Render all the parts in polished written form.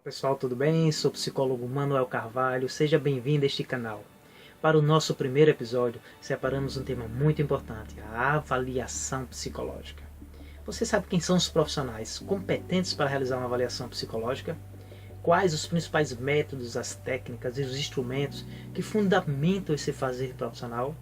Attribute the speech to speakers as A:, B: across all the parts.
A: Pessoal, tudo bem? Sou o psicólogo Manuel Carvalho, seja bem-vindo a este canal. Para o nosso primeiro episódio, separamos um tema muito importante, a avaliação psicológica. Você sabe quem são os profissionais competentes para realizar uma avaliação psicológica? Quais os principais métodos, as técnicas e os instrumentos que fundamentam esse fazer profissional?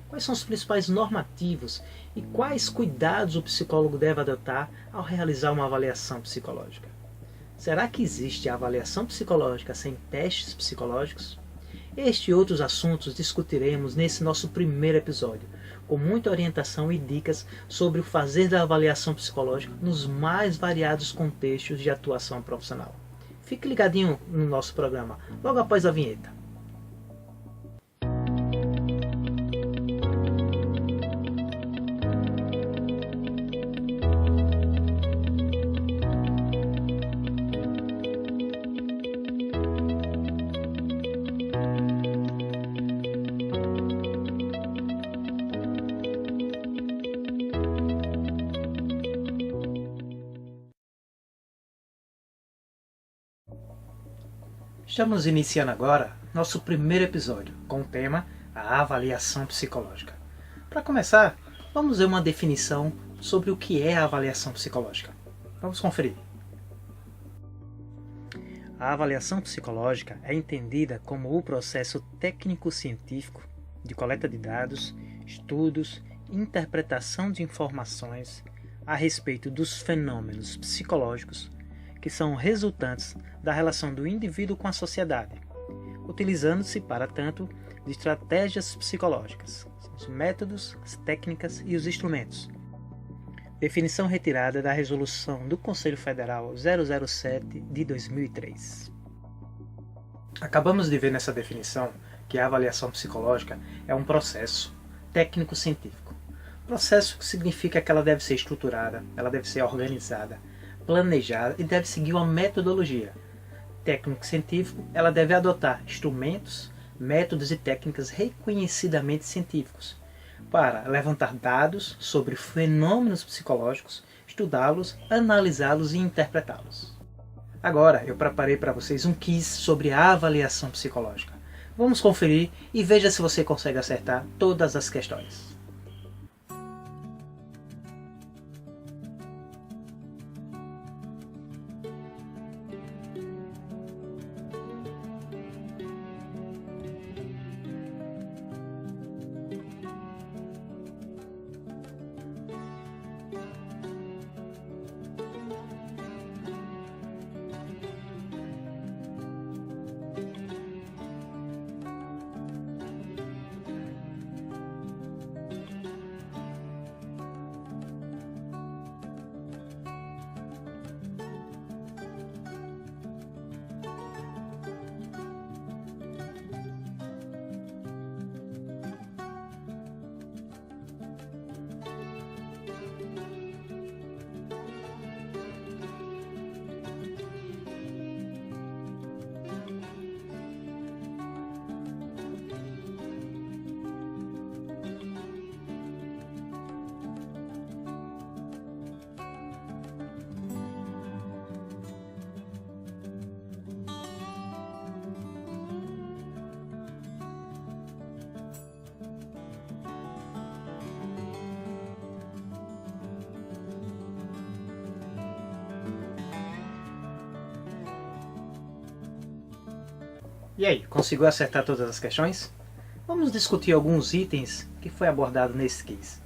A: Quais são os principais normativos e quais cuidados o psicólogo deve adotar ao realizar uma avaliação psicológica? Será que existe a avaliação psicológica sem testes psicológicos? Este e outros assuntos discutiremos nesse nosso primeiro episódio, com muita orientação e dicas sobre o fazer da avaliação psicológica nos mais variados contextos de atuação profissional. Fique ligadinho no nosso programa, logo após a vinheta. Estamos iniciando agora nosso primeiro episódio com o tema a avaliação psicológica. Para começar, vamos ver uma definição sobre o que é a avaliação psicológica. Vamos conferir. A avaliação psicológica é entendida como o processo técnico-científico de coleta de dados, estudos e interpretação de informações a respeito dos fenômenos psicológicos que são resultantes da relação do indivíduo com a sociedade, utilizando-se, para tanto, de estratégias psicológicas, os métodos, as técnicas e os instrumentos. Definição retirada da Resolução do Conselho Federal 007 de 2003. Acabamos de ver nessa definição que a avaliação psicológica é um processo técnico-científico. Processo que significa que ela deve ser estruturada, ela deve ser organizada, planejada e deve seguir uma metodologia. Técnico-científico, ela deve adotar instrumentos, métodos e técnicas reconhecidamente científicos para levantar dados sobre fenômenos psicológicos, estudá-los, analisá-los e interpretá-los. Agora eu preparei para vocês um quiz sobre a avaliação psicológica. Vamos conferir e veja se você consegue acertar todas as questões. E aí, conseguiu acertar todas as questões? Vamos discutir alguns itens que foi abordado nesse quiz.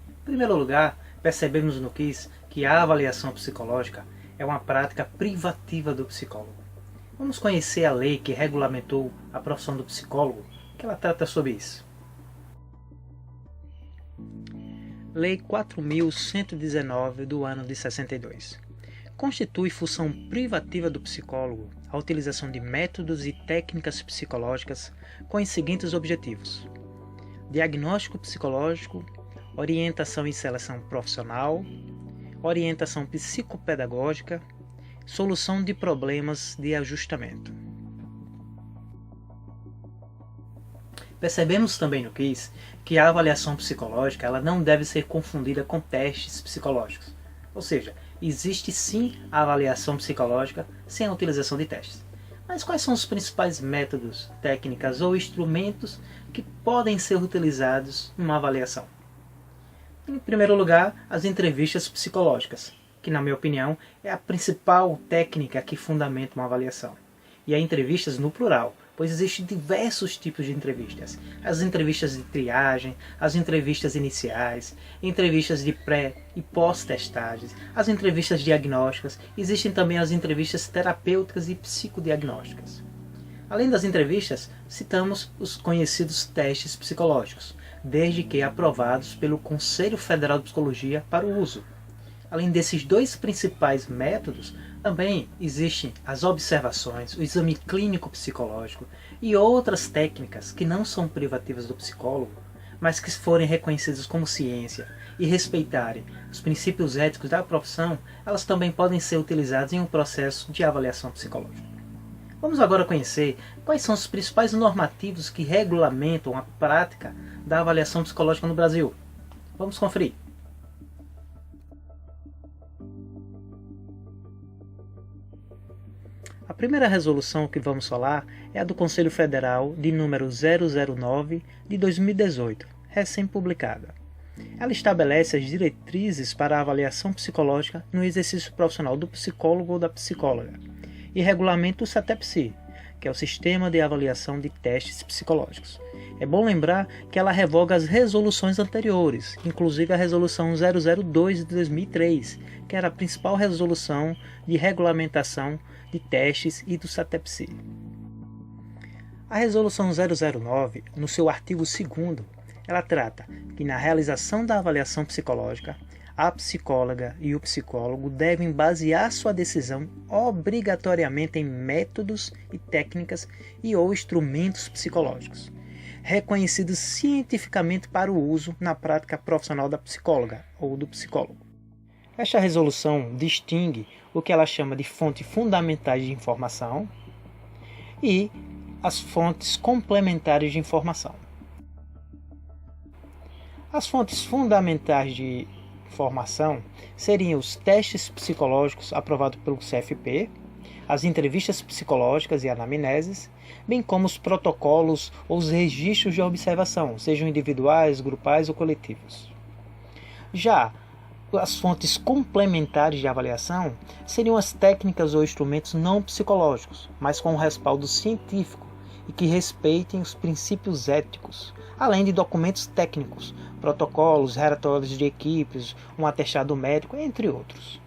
A: Em primeiro lugar, percebemos no quiz que a avaliação psicológica é uma prática privativa do psicólogo. Vamos conhecer a lei que regulamentou a profissão do psicólogo, que ela trata sobre isso. Lei 4.119 do ano de 62. Constitui função privativa do psicólogo a utilização de métodos e técnicas psicológicas com os seguintes objetivos: diagnóstico psicológico, orientação e seleção profissional, orientação psicopedagógica, solução de problemas de ajustamento. Percebemos também no quiz que a avaliação psicológica ela não deve ser confundida com testes psicológicos. Ou seja, existe sim a avaliação psicológica sem a utilização de testes. Mas quais são os principais métodos, técnicas ou instrumentos que podem ser utilizados em uma avaliação? Em primeiro lugar, as entrevistas psicológicas, que na minha opinião é a principal técnica que fundamenta uma avaliação. E há entrevistas no plural, pois existem diversos tipos de entrevistas. As entrevistas de triagem, as entrevistas iniciais, entrevistas de pré e pós-testagens, as entrevistas diagnósticas, existem também as entrevistas terapêuticas e psicodiagnósticas. Além das entrevistas, citamos os conhecidos testes psicológicos, desde que aprovados pelo Conselho Federal de Psicologia para o uso. Além desses dois principais métodos, também existem as observações, o exame clínico psicológico e outras técnicas que não são privativas do psicólogo, mas que forem reconhecidas como ciência e respeitarem os princípios éticos da profissão, elas também podem ser utilizadas em um processo de avaliação psicológica. Vamos agora conhecer quais são os principais normativos que regulamentam a prática da avaliação psicológica no Brasil. Vamos conferir. A primeira resolução que vamos falar é a do Conselho Federal de número 009 de 2018, recém-publicada. Ela estabelece as diretrizes para a avaliação psicológica no exercício profissional do psicólogo ou da psicóloga e regulamenta o SATEPSI, que é o Sistema de Avaliação de Testes Psicológicos. É bom lembrar que ela revoga as resoluções anteriores, inclusive a Resolução 002 de 2003, que era a principal resolução de regulamentação de testes e do SATEPSI. A Resolução 009, no seu artigo 2º, ela trata que na realização da avaliação psicológica, a psicóloga e o psicólogo devem basear sua decisão obrigatoriamente em métodos e técnicas e ou instrumentos psicológicos, reconhecidos cientificamente para o uso na prática profissional da psicóloga ou do psicólogo. Esta resolução distingue o que ela chama de fontes fundamentais de informação e as fontes complementares de informação. As fontes fundamentais de informação seriam os testes psicológicos aprovados pelo CFP, as entrevistas psicológicas e anamneses, bem como os protocolos ou os registros de observação, sejam individuais, grupais ou coletivos. Já as fontes complementares de avaliação seriam as técnicas ou instrumentos não psicológicos, mas com um respaldo científico e que respeitem os princípios éticos, além de documentos técnicos, protocolos, relatórios de equipes, um atestado médico, entre outros.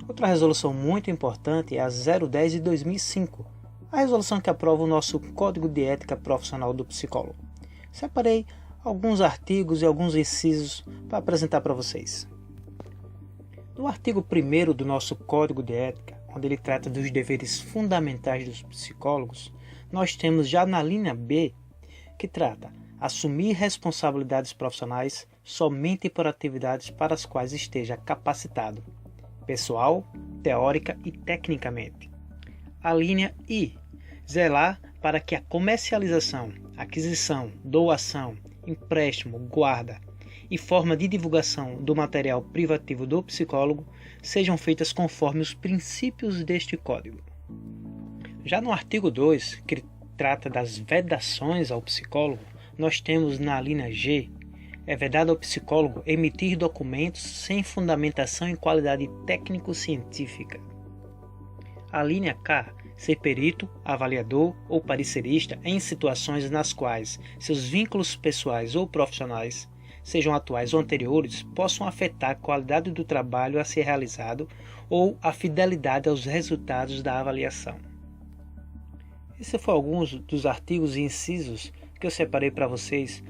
A: Outra resolução muito importante é a 010 de 2005, a resolução que aprova o nosso Código de Ética Profissional do Psicólogo. Separei alguns artigos e alguns incisos para apresentar para vocês. No artigo 1º do nosso Código de Ética, onde ele trata dos deveres fundamentais dos psicólogos, nós temos já na linha B, que trata assumir responsabilidades profissionais somente por atividades para as quais esteja capacitado, pessoal, teórica e tecnicamente. A linha I, zelar para que a comercialização, aquisição, doação, empréstimo, guarda e forma de divulgação do material privativo do psicólogo sejam feitas conforme os princípios deste código. Já no artigo 2, que trata das vedações ao psicólogo, nós temos na linha G, é vedado ao psicólogo emitir documentos sem fundamentação em qualidade técnico-científica. A linha K, ser perito, avaliador ou parecerista em situações nas quais seus vínculos pessoais ou profissionais, sejam atuais ou anteriores, possam afetar a qualidade do trabalho a ser realizado ou a fidelidade aos resultados da avaliação. Esses foram alguns dos artigos e incisos que eu separei para vocês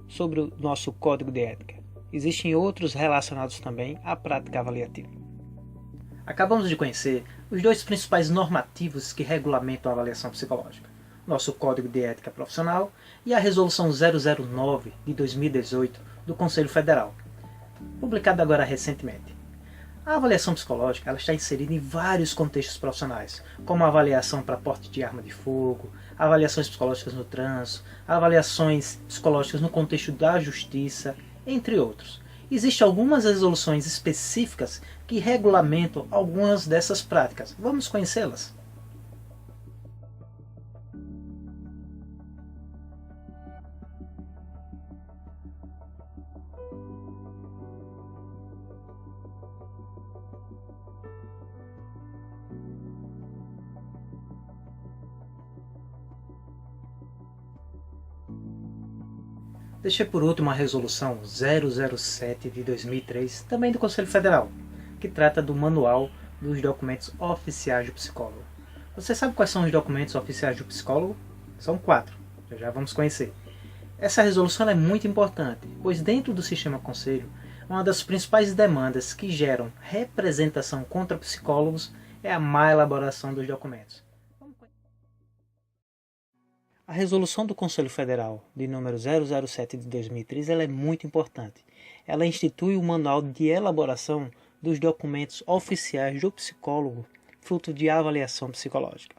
A: sobre o nosso Código de Ética. Existem outros relacionados também à prática avaliativa. Acabamos de conhecer os dois principais normativos que regulamentam a avaliação psicológica, nosso Código de Ética Profissional e a Resolução 009 de 2018 do Conselho Federal, publicada agora recentemente. A avaliação psicológica ela está inserida em vários contextos profissionais, como a avaliação para porte de arma de fogo, avaliações psicológicas no trânsito, avaliações psicológicas no contexto da justiça, entre outros. Existem algumas resoluções específicas que regulamentam algumas dessas práticas. Vamos conhecê-las. Deixei por último a Resolução 007 de 2003, também do Conselho Federal, que trata do Manual dos Documentos Oficiais do Psicólogo. Você sabe quais são os documentos oficiais do psicólogo? São 4, já vamos conhecer. Essa resolução é muito importante, pois dentro do sistema conselho, uma das principais demandas que geram representação contra psicólogos é a má elaboração dos documentos. A resolução do Conselho Federal, de número 007 de 2003, ela é muito importante. Ela institui o manual de elaboração dos documentos oficiais do psicólogo, fruto de avaliação psicológica.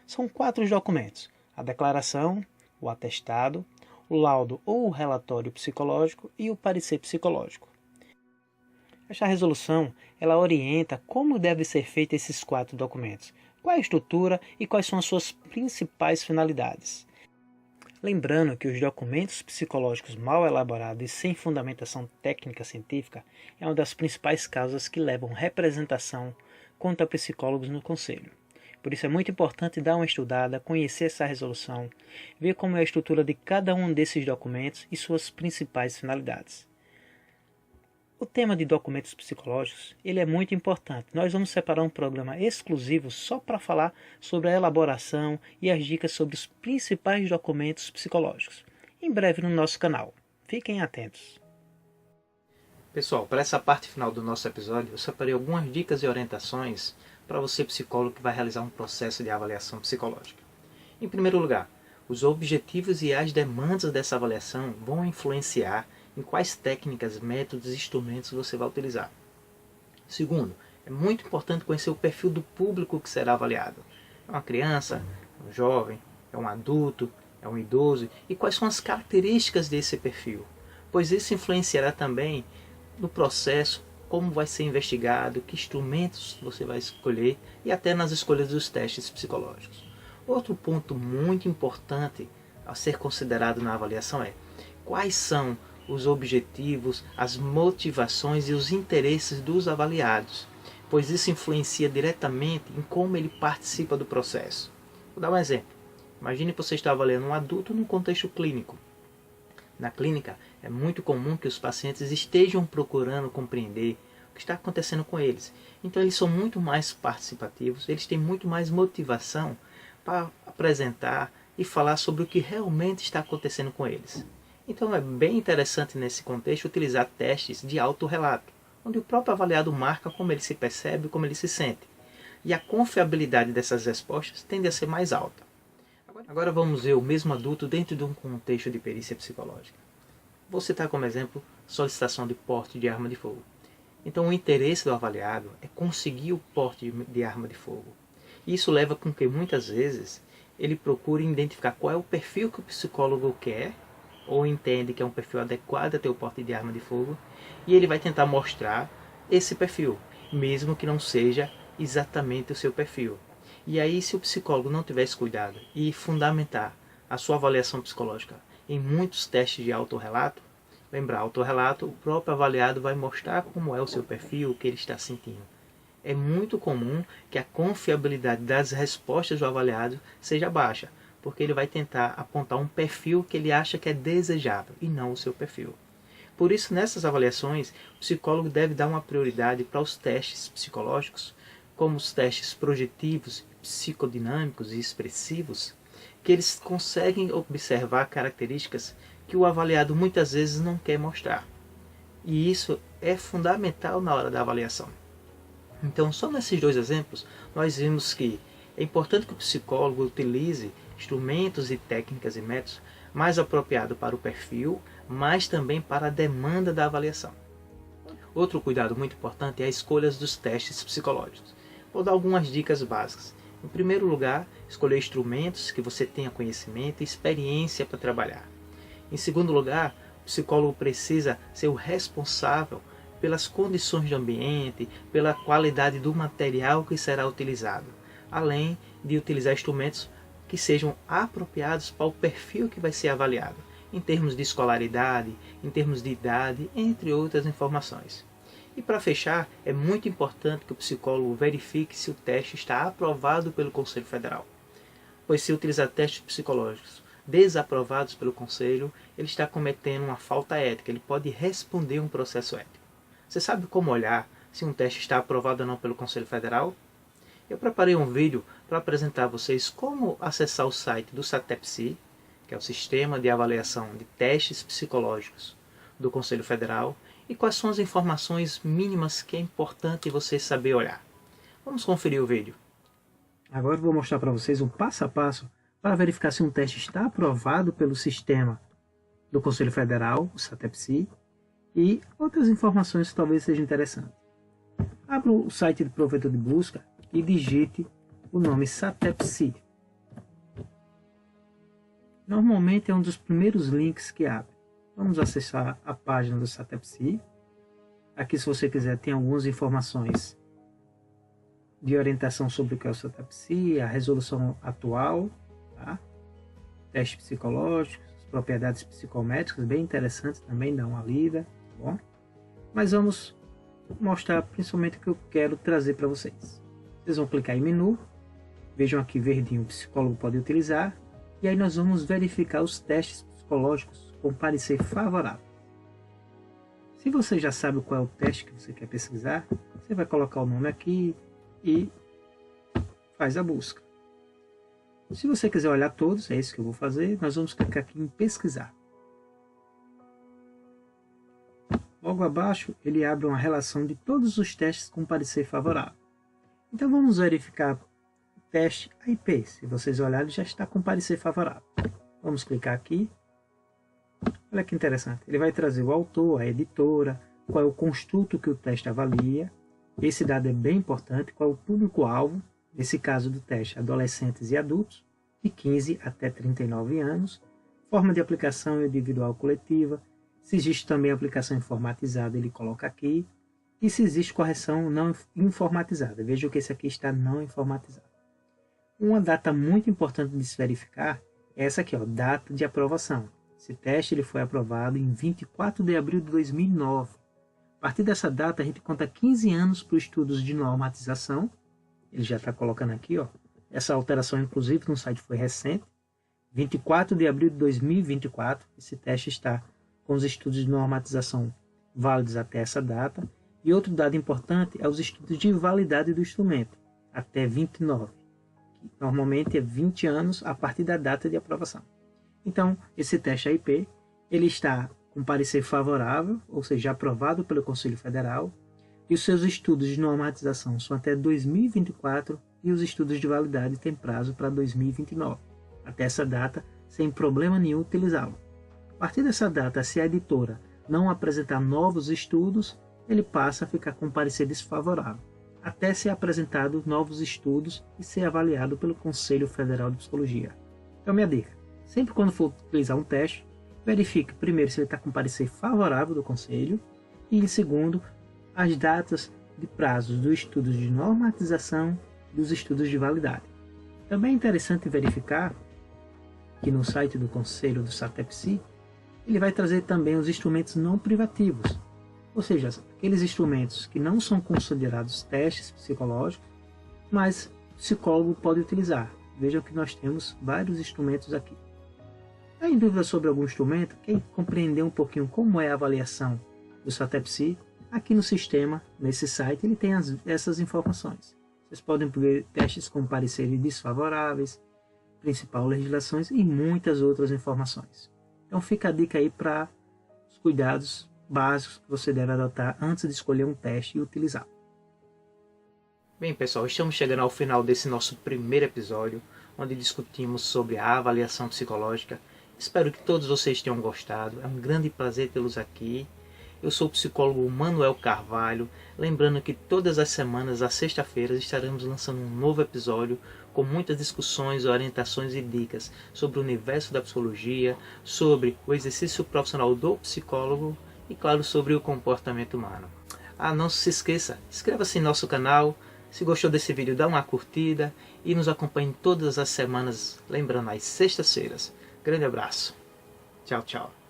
A: São 4 documentos: a declaração, o atestado, o laudo ou o relatório psicológico e o parecer psicológico. Esta resolução ela orienta como deve ser feito esses 4 documentos, qual é a estrutura e quais são as suas principais finalidades. Lembrando que os documentos psicológicos mal elaborados e sem fundamentação técnica científica é uma das principais causas que levam representação contra psicólogos no Conselho. Por isso é muito importante dar uma estudada, conhecer essa resolução, ver como é a estrutura de cada um desses documentos e suas principais finalidades. O tema de documentos psicológicos ele é muito importante. Nós vamos separar um programa exclusivo só para falar sobre a elaboração e as dicas sobre os principais documentos psicológicos. Em breve no nosso canal. Fiquem atentos. Pessoal, para essa parte final do nosso episódio, eu separei algumas dicas e orientações para você psicólogo que vai realizar um processo de avaliação psicológica. Em primeiro lugar, os objetivos e as demandas dessa avaliação vão influenciar em quais técnicas, métodos e instrumentos você vai utilizar. Segundo, é muito importante conhecer o perfil do público que será avaliado. É uma criança, é um jovem, é um adulto, é um idoso, e quais são as características desse perfil, pois isso influenciará também no processo, como vai ser investigado, que instrumentos você vai escolher e até nas escolhas dos testes psicológicos. Outro ponto muito importante a ser considerado na avaliação é quais são os objetivos, as motivações e os interesses dos avaliados, pois isso influencia diretamente em como ele participa do processo. Vou dar um exemplo. Imagine que você está avaliando um adulto num contexto clínico. Na clínica, é muito comum que os pacientes estejam procurando compreender o que está acontecendo com eles. Então, eles são muito mais participativos, eles têm muito mais motivação para apresentar e falar sobre o que realmente está acontecendo com eles. Então é bem interessante nesse contexto utilizar testes de autorrelato, onde o próprio avaliado marca como ele se percebe, como ele se sente. E a confiabilidade dessas respostas tende a ser mais alta. Agora vamos ver o mesmo adulto dentro de um contexto de perícia psicológica. Vou citar como exemplo solicitação de porte de arma de fogo. Então o interesse do avaliado é conseguir o porte de arma de fogo. Isso leva com que muitas vezes ele procure identificar qual é o perfil que o psicólogo quer ou entende que é um perfil adequado a ter o porte de arma de fogo, e ele vai tentar mostrar esse perfil, mesmo que não seja exatamente o seu perfil. E aí, se o psicólogo não tiver esse cuidado e fundamentar a sua avaliação psicológica em muitos testes de autorrelato, lembrar, autorrelato, o próprio avaliado vai mostrar como é o seu perfil, o que ele está sentindo. É muito comum que a confiabilidade das respostas do avaliado seja baixa, porque ele vai tentar apontar um perfil que ele acha que é desejável e não o seu perfil. Por isso, nessas avaliações, o psicólogo deve dar uma prioridade para os testes psicológicos, como os testes projetivos, psicodinâmicos e expressivos, que eles conseguem observar características que o avaliado muitas vezes não quer mostrar. E isso é fundamental na hora da avaliação. Então, só nesses 2 exemplos, nós vimos que é importante que o psicólogo utilize instrumentos e técnicas e métodos mais apropriados para o perfil, mas também para a demanda da avaliação. Outro cuidado muito importante é a escolha dos testes psicológicos. Vou dar algumas dicas básicas. Em primeiro lugar, escolher instrumentos que você tenha conhecimento e experiência para trabalhar. Em segundo lugar, O psicólogo precisa ser o responsável pelas condições do ambiente, pela qualidade do material que será utilizado, além de utilizar instrumentos que sejam apropriados para o perfil que vai ser avaliado, em termos de escolaridade, em termos de idade, entre outras informações. E para fechar, é muito importante que o psicólogo verifique se o teste está aprovado pelo Conselho Federal, pois se utilizar testes psicológicos desaprovados pelo Conselho, ele está cometendo uma falta ética, ele pode responder um processo ético. Você sabe como olhar se um teste está aprovado ou não pelo Conselho Federal? Eu preparei um vídeo para apresentar a vocês como acessar o site do SATEPSI, que é o Sistema de Avaliação de Testes Psicológicos do Conselho Federal, e quais são as informações mínimas que é importante você saber olhar. Vamos conferir o vídeo. Agora eu vou mostrar para vocês um passo a passo para verificar se um teste está aprovado pelo sistema do Conselho Federal, o SATEPSI, e outras informações que talvez sejam interessantes. Abra o site do provedor de busca e digite o nome SATEPSI. Normalmente é um dos primeiros links que abre. Vamos acessar a página do SATEPSI. Aqui, se você quiser, tem algumas informações de orientação sobre o que é o SATEPSI, a resolução atual, tá? Testes psicológicos, propriedades psicométricas, bem interessantes também, dá uma lida, tá bom? Mas vamos mostrar principalmente o que eu quero trazer para vocês. Vocês vão clicar em menu, vejam aqui verdinho, o psicólogo pode utilizar, e aí nós vamos verificar os testes psicológicos com parecer favorável. Se você já sabe qual é o teste que você quer pesquisar, você vai colocar o nome aqui e faz a busca. Se você quiser olhar todos, é isso que eu vou fazer, nós vamos clicar aqui em pesquisar. Logo abaixo, ele abre uma relação de todos os testes com parecer favorável. Então vamos verificar o teste AIP. Se vocês olharem, já está com parecer favorável. Vamos clicar aqui. Olha que interessante. Ele vai trazer o autor, a editora, qual é o construto que o teste avalia. Esse dado é bem importante. Qual é o público-alvo. Nesse caso do teste, adolescentes e adultos, de 15 até 39 anos. Forma de aplicação individual coletiva. Se existe também aplicação informatizada, ele coloca aqui. E se existe correção não informatizada. Veja que esse aqui está não informatizado. Uma data muito importante de se verificar é essa aqui, ó, data de aprovação. Esse teste ele foi aprovado em 24 de abril de 2009. A partir dessa data, a gente conta 15 anos para os estudos de normatização. Ele já está colocando aqui, ó. Essa alteração, inclusive, no site foi recente. 24 de abril de 2024, esse teste está com os estudos de normatização válidos até essa data. E outro dado importante é os estudos de validade do instrumento, até 29. Que normalmente é 20 anos a partir da data de aprovação. Então, esse teste AIP, ele está com parecer favorável, ou seja, aprovado pelo Conselho Federal, e os seus estudos de normatização são até 2024 e os estudos de validade têm prazo para 2029. Até essa data, sem problema nenhum utilizá-lo. A partir dessa data, se a editora não apresentar novos estudos, ele passa a ficar com parecer desfavorável, até ser apresentado novos estudos e ser avaliado pelo Conselho Federal de Psicologia. Então, minha dica, sempre quando for utilizar um teste, verifique primeiro se ele está com parecer favorável do Conselho e, em segundo, as datas de prazos dos estudos de normatização e dos estudos de validade. Também é interessante verificar que no site do Conselho do SATEPSI, ele vai trazer também os instrumentos não privativos, ou seja, aqueles instrumentos que não são considerados testes psicológicos, mas o psicólogo pode utilizar. Vejam que nós temos vários instrumentos aqui. Está em dúvida sobre algum instrumento? Quer compreender um pouquinho como é a avaliação do SATEPSI? Aqui no sistema, nesse site, ele tem essas informações. Vocês podem ver testes com pareceres desfavoráveis, principal legislações e muitas outras informações. Então fica a dica aí para os cuidados básicos que você deve adotar antes de escolher um teste e utilizar. Bem, pessoal, estamos chegando ao final desse nosso primeiro episódio, onde discutimos sobre a avaliação psicológica. Espero que todos vocês tenham gostado. É um grande prazer tê-los aqui. Eu sou o psicólogo Manuel Carvalho, lembrando que todas as semanas, às sexta-feiras, estaremos lançando um novo episódio com muitas discussões, orientações e dicas sobre o universo da psicologia, sobre o exercício profissional do psicólogo e, claro, sobre o comportamento humano. Não se esqueça, inscreva-se em nosso canal, se gostou desse vídeo dá uma curtida e nos acompanhe todas as semanas, lembrando, às sextas-feiras. Grande abraço. Tchau, tchau.